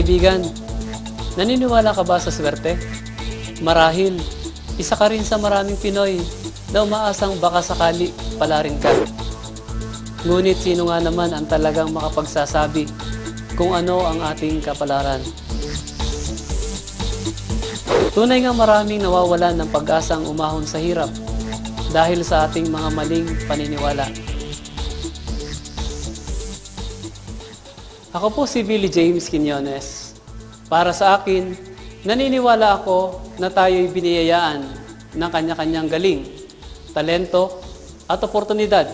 Kaibigan, naniniwala ka ba sa swerte? Marahil, isa ka rin sa maraming Pinoy na umaasang baka sakali pala rin ka. Ngunit sino nga naman ang talagang makapagsasabi kung ano ang ating kapalaran? Tunay nga maraming nawawalan ng pag-asang umahon sa hirap dahil sa ating mga maling paniniwala. Ako po si Billy James Quiñones. Para sa akin, naniniwala ako na tayo'y biniyayaan ng kanya-kanyang galing, talento at oportunidad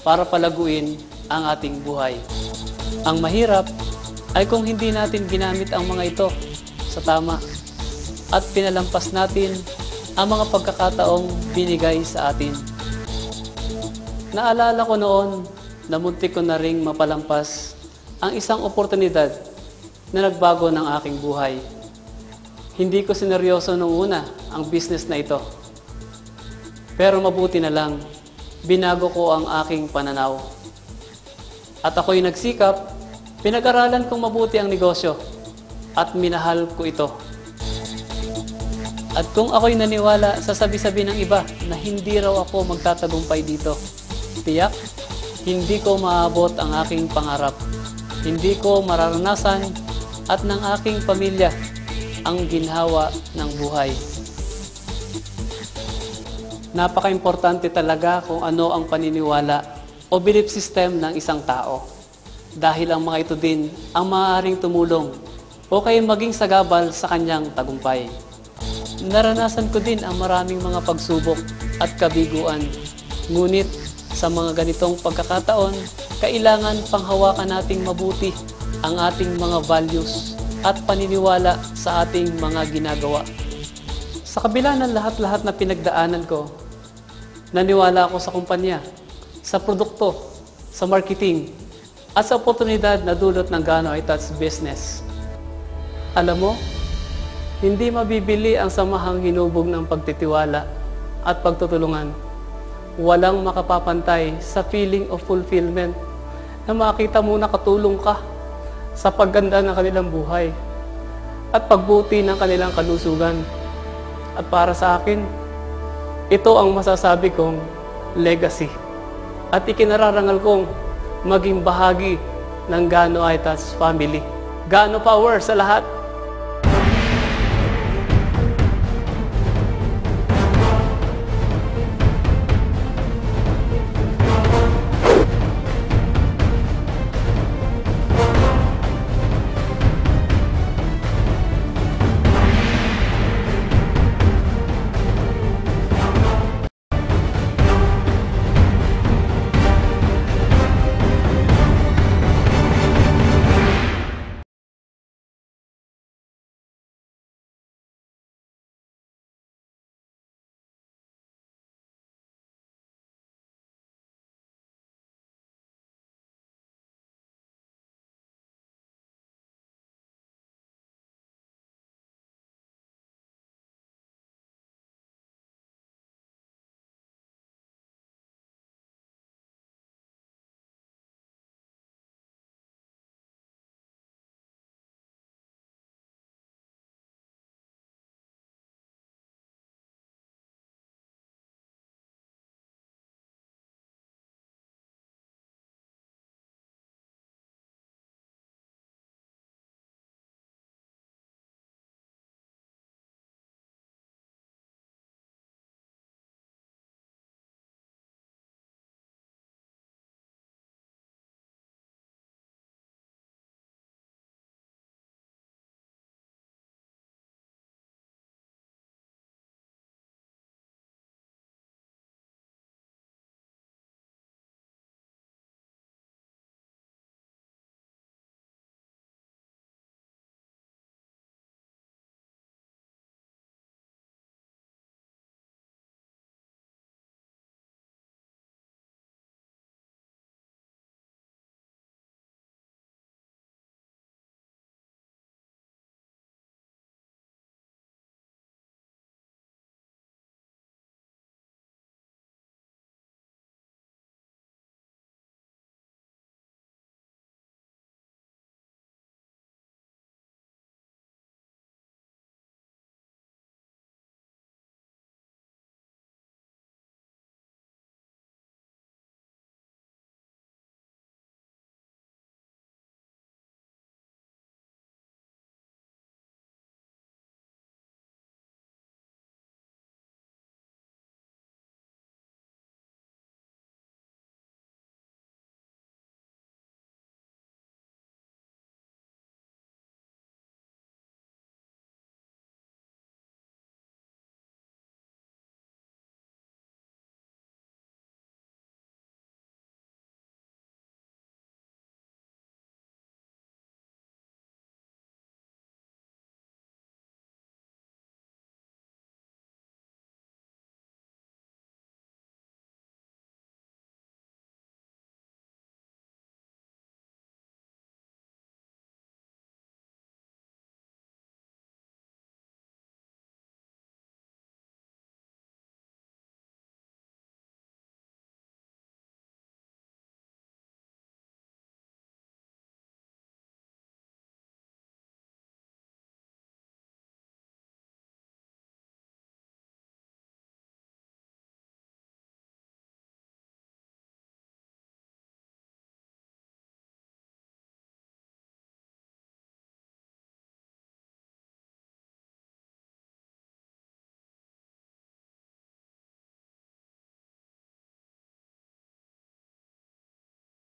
para palaguin ang ating buhay. Ang mahirap ay kung hindi natin ginamit ang mga ito sa tama at pinalampas natin ang mga pagkakataong binigay sa atin. Naalala ko noon na muntik ko na ring mapalampas ang isang oportunidad na nagbago ng aking buhay. Hindi ko sineryoso nung una ang business na ito. Pero mabuti na lang, binago ko ang aking pananaw. At ako'y nagsikap, pinag-aralan kong mabuti ang negosyo at minahal ko ito. At kung ako'y naniwala sa sabi-sabi ng iba na hindi raw ako magtatagumpay dito, tiyak, hindi ko maabot ang aking pangarap. Hindi ko mararanasan at ng aking pamilya ang ginhawa ng buhay. Napaka-importante talaga kung ano ang paniniwala o belief system ng isang tao. Dahil ang mga ito din ang maaaring tumulong o kaya maging sagabal sa kanyang tagumpay. Naranasan ko din ang maraming mga pagsubok at kabiguan. Ngunit sa mga ganitong pagkakataon, kailangan panghawakan nating mabuti ang ating mga values at paniniwala sa ating mga ginagawa. Sa kabila ng lahat-lahat na pinagdaanan ko, naniwala ako sa kumpanya, sa produkto, sa marketing, at sa oportunidad na dulot ng Gano I-Touch business. Alam mo, hindi mabibili ang samahang hinubog ng pagtitiwala at pagtutulungan. Walang makapapantay sa feeling of fulfillment na makita mo nakatulong ka sa pagganda ng kanilang buhay at pagbuti ng kanilang kalusugan. At para sa akin, ito ang masasabi kong legacy at ikinararangal kong maging bahagi ng Gano I-Touch family. Gano power sa lahat!